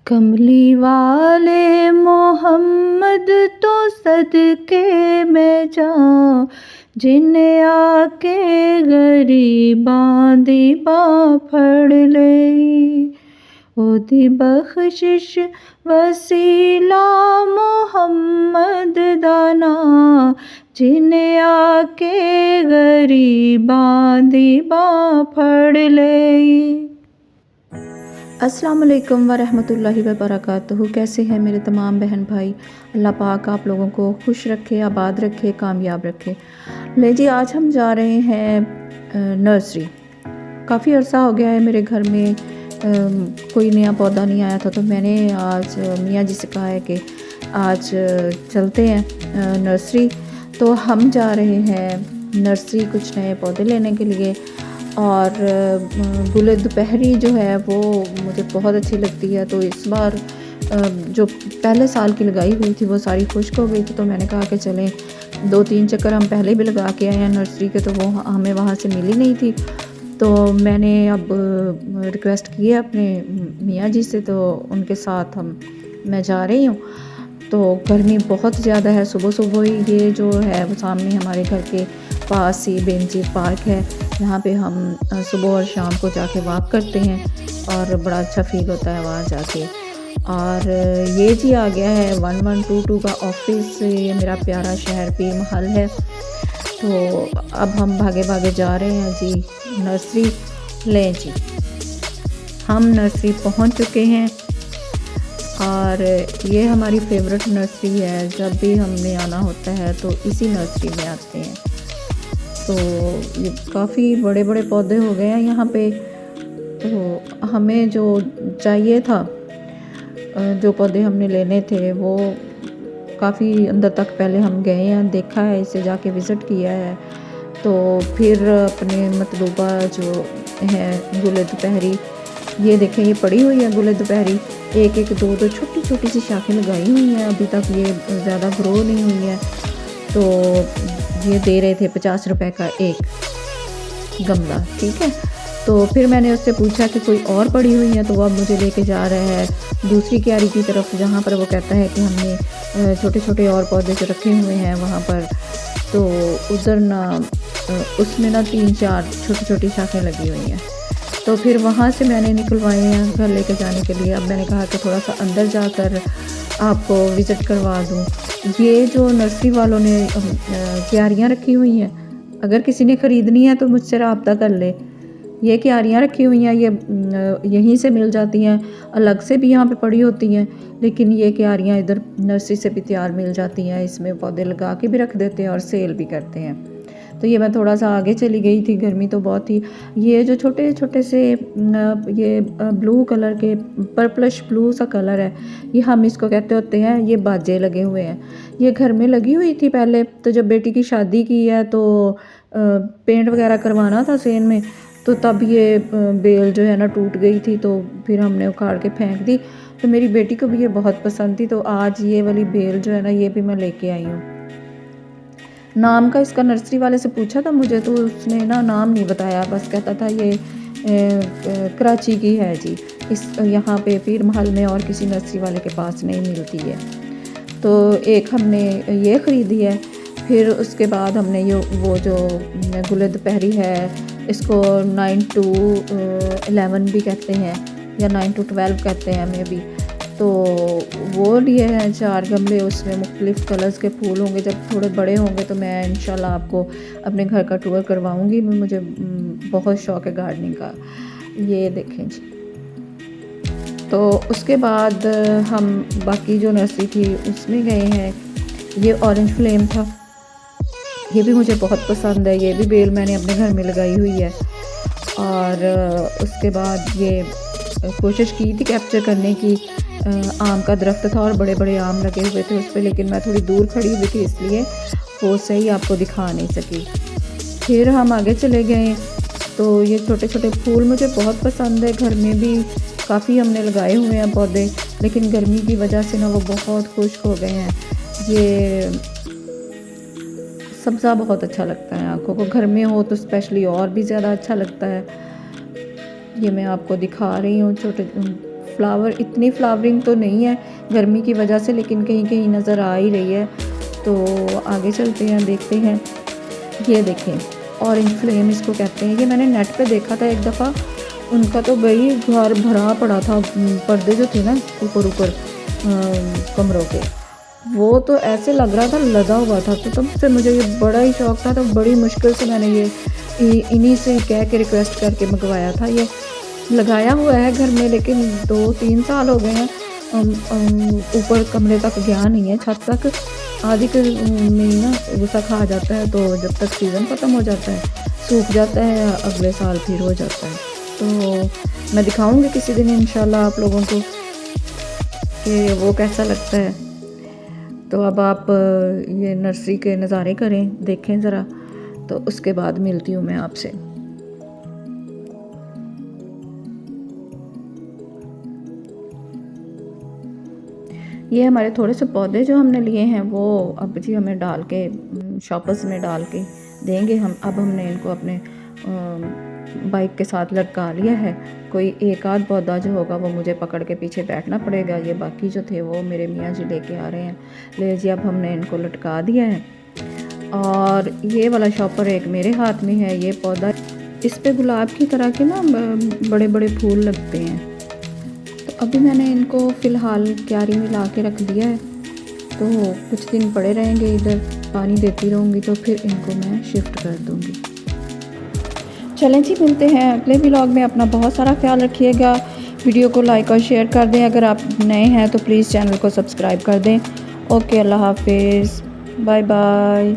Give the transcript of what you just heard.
कमली वाले मोहम्मद तो सदके में जाऊं, जिन्हें आके गरीबां दी बांह फड़ लई। ओदी बख्शिश वसीला मोहम्मद दा नां, जिन्हें आके गरीबां दी बांह फड़ लई। अस्सलाम वालेकुम वरहमतुल्लाहि वबरकातुहू। कैसे हैं मेरे तमाम बहन भाई? अल्लाह पाक आप लोगों को खुश रखे, आबाद रखे, कामयाब रखे। ले जी, आज हम जा रहे हैं नर्सरी। काफ़ी अरसा हो गया है मेरे घर में कोई नया पौधा नहीं आया था, तो मैंने आज मियाँ जी से कहा है कि आज चलते हैं नर्सरी। तो हम जा रहे हैं नर्सरी कुछ नए पौधे लेने के लिए। और गुल दोपहरी जो है वो मुझे बहुत अच्छी लगती है, तो इस बार जो पहले साल की लगाई हुई थी वो सारी खुश्क हो गई थी, तो मैंने कहा कि चलें 2-3 चक्कर हम पहले भी लगा के आए हैं नर्सरी के, तो वो हमें वहाँ से मिली नहीं थी। तो मैंने अब रिक्वेस्ट की है अपने मियाँ जी से, तो उनके साथ मैं जा रही हूँ। तो गर्मी बहुत ज़्यादा है। सुबह सुबह ही ये जो है वो सामने हमारे घर के पास ही बेनज़ीर पार्क है, यहाँ पे हम सुबह और शाम को जाके वॉक करते हैं और बड़ा अच्छा फ़ील होता है वहाँ जाके। और ये जी आ गया है 1122 का ऑफिस। ये मेरा प्यारा शहर पीर महल है। तो अब हम भागे भागे जा रहे हैं जी नर्सरी। लें जी, हम नर्सरी पहुँच चुके हैं और ये हमारी फेवरेट नर्सरी है। जब भी हमने आना होता है तो इसी नर्सरी में आते हैं। तो ये काफ़ी बड़े बड़े पौधे हो गए हैं यहाँ पे। तो हमें जो चाहिए था, जो पौधे हमने लेने थे, वो काफ़ी अंदर तक पहले हम गए हैं, देखा है, इसे जाके विज़िट किया है। तो फिर अपने मतलूबा जो है गुल दोपहरी, ये देखें, ये पड़ी हुई है गुल दोपहरी। एक एक दो दो छोटी छोटी सी शाखें लगाई हुई हैं, अभी तक ये ज़्यादा ग्रो नहीं हुई है। तो ये दे रहे थे 50 रुपए का एक गमला, ठीक है। तो फिर मैंने उससे पूछा कि कोई और पड़ी हुई है, तो वो अब मुझे लेके जा रहा है दूसरी क्यारी की तरफ, जहाँ पर वो कहता है कि हमने छोटे छोटे और पौधे जो रखे हुए हैं वहाँ पर। तो उधर ना उसमें ना 3-4 छोटी छोटी शाखें लगी हुई हैं। तो फिर वहाँ से मैंने निकलवाए हैं घर लेके जाने के लिए। अब मैंने कहा कि थोड़ा सा अंदर जाकर आपको विज़िट करवा दूँ। ये जो नर्सरी वालों ने क्यारियाँ रखी हुई हैं, अगर किसी ने ख़रीदनी है तो मुझसे रब्ता कर ले। ये क्यारियाँ रखी हुई हैं, ये यहीं से मिल जाती हैं, अलग से भी यहाँ पे पड़ी होती हैं, लेकिन ये क्यारियाँ इधर नर्सरी से भी तैयार मिल जाती हैं। इसमें पौधे लगा के भी रख देते हैं और सेल भी करते हैं। तो ये मैं थोड़ा सा आगे चली गई थी, गर्मी तो बहुत थी। ये जो छोटे छोटे से ये ब्लू कलर के, पर्पलिश ब्लू सा कलर है, ये हम इसको कहते होते हैं, ये बाजे लगे हुए हैं। ये घर में लगी हुई थी पहले, तो जब बेटी की शादी की है तो पेंट वगैरह करवाना था सेन में, तो तब ये बेल जो है ना टूट गई थी, तो फिर हमने उखाड़ के फेंक दी। तो मेरी बेटी को भी ये बहुत पसंद थी, तो आज ये वाली बेल जो है ना, ये भी मैं लेके आई हूँ। नाम का इसका नर्सरी वाले से पूछा था मुझे, तो उसने ना नाम नहीं बताया, बस कहता था ये कराची की है जी, इस यहाँ पे पीर महल में और किसी नर्सरी वाले के पास नहीं मिलती है। तो एक हमने ये ख़रीदी है। फिर उसके बाद हमने ये वो जो गुल दोपहरी है, इसको 9 to 11 भी कहते हैं या 9 to 12 कहते हैं मे भी। तो वो लिए हैं 4 गमले, उसमें मुख्तलिफ़ कलर्स के फूल होंगे। जब थोड़े बड़े होंगे तो मैं इंशाल्लाह आपको अपने घर का टूर करवाऊंगी। मुझे बहुत शौक़ है गार्डनिंग का। ये देखें जी। तो उसके बाद हम बाकी जो नर्सरी थी उसमें गए हैं। ये ऑरेंज फ्लेम था, ये भी मुझे बहुत पसंद है। ये भी बेल मैंने अपने घर में लगाई हुई है। और उसके बाद ये कोशिश की थी कैप्चर करने की। आम का दरख्त था और बड़े बड़े आम लगे हुए थे उस पर, लेकिन मैं थोड़ी दूर खड़ी हुई थी, इसलिए वो सही आपको दिखा नहीं सकी। फिर हम आगे चले गए। तो ये छोटे छोटे फूल मुझे बहुत पसंद है। घर में भी काफ़ी हमने लगाए हुए हैं पौधे, लेकिन गर्मी की वजह से ना वो बहुत खुश्क हो गए हैं। ये सब्ज़ा बहुत अच्छा लगता है आँखों को, घर में हो तो स्पेशली और भी ज़्यादा अच्छा लगता है। ये मैं आपको दिखा रही हूँ छोटे फ्लावर इतनी फ्लावरिंग तो नहीं है गर्मी की वजह से, लेकिन कहीं कहीं नज़र आ ही रही है। तो आगे चलते हैं, देखते हैं। ये देखें, ऑरेंज फ्लेम इसको कहते हैं। ये मैंने नेट पे देखा था एक दफ़ा, उनका तो भाई घर भरा पड़ा था, पर्दे जो थे ना ऊपर ऊपर कमरों के, वो तो ऐसे लग रहा था लदा हुआ था। तो तब से मुझे ये बड़ा ही शौक़ था, तो बड़ी मुश्किल से मैंने ये इन्हीं से कह के रिक्वेस्ट करके मंगवाया था। ये लगाया हुआ है घर में, लेकिन 2-3 साल हो गए हैं, ऊपर कमरे तक गया नहीं है, छत तक। आदि के में ना गुस्सा खा जाता है, तो जब तक सीज़न ख़त्म हो जाता है सूख जाता है, अगले साल फिर हो जाता है। तो मैं दिखाऊंगी किसी दिन इंशाल्लाह आप लोगों को कि वो कैसा लगता है। तो अब आप ये नर्सरी के नज़ारे करें, देखें ज़रा, तो उसके बाद मिलती हूँ मैं आपसे। ये हमारे थोड़े से पौधे जो हमने लिए हैं वो अब जी हमें डाल के शॉपर्स में डाल के देंगे हम। अब हमने इनको अपने बाइक के साथ लटका लिया है। कोई एक आध पौधा जो होगा वो मुझे पकड़ के पीछे बैठना पड़ेगा, ये बाकी जो थे वो मेरे मियाँ जी लेके आ रहे हैं। ले जी, अब हमने इनको लटका दिया है। और ये वाला शॉपर एक मेरे हाथ में है। ये पौधा, इस पे गुलाब की तरह के ना बड़े बड़े फूल लगते हैं। तो अभी मैंने इनको फ़िलहाल क्यारी में ला के रख दिया है, तो कुछ दिन पड़े रहेंगे इधर, पानी देती रहूँगी, तो फिर इनको मैं शिफ्ट कर दूँगी। चलें जी, मिलते हैं अगले व्लॉग में। अपना बहुत सारा ख्याल रखिएगा। वीडियो को लाइक और शेयर कर दें। अगर आप नए हैं तो प्लीज़ चैनल को सब्सक्राइब कर दें। ओके, अल्लाह हाफिज़, बाय बाय।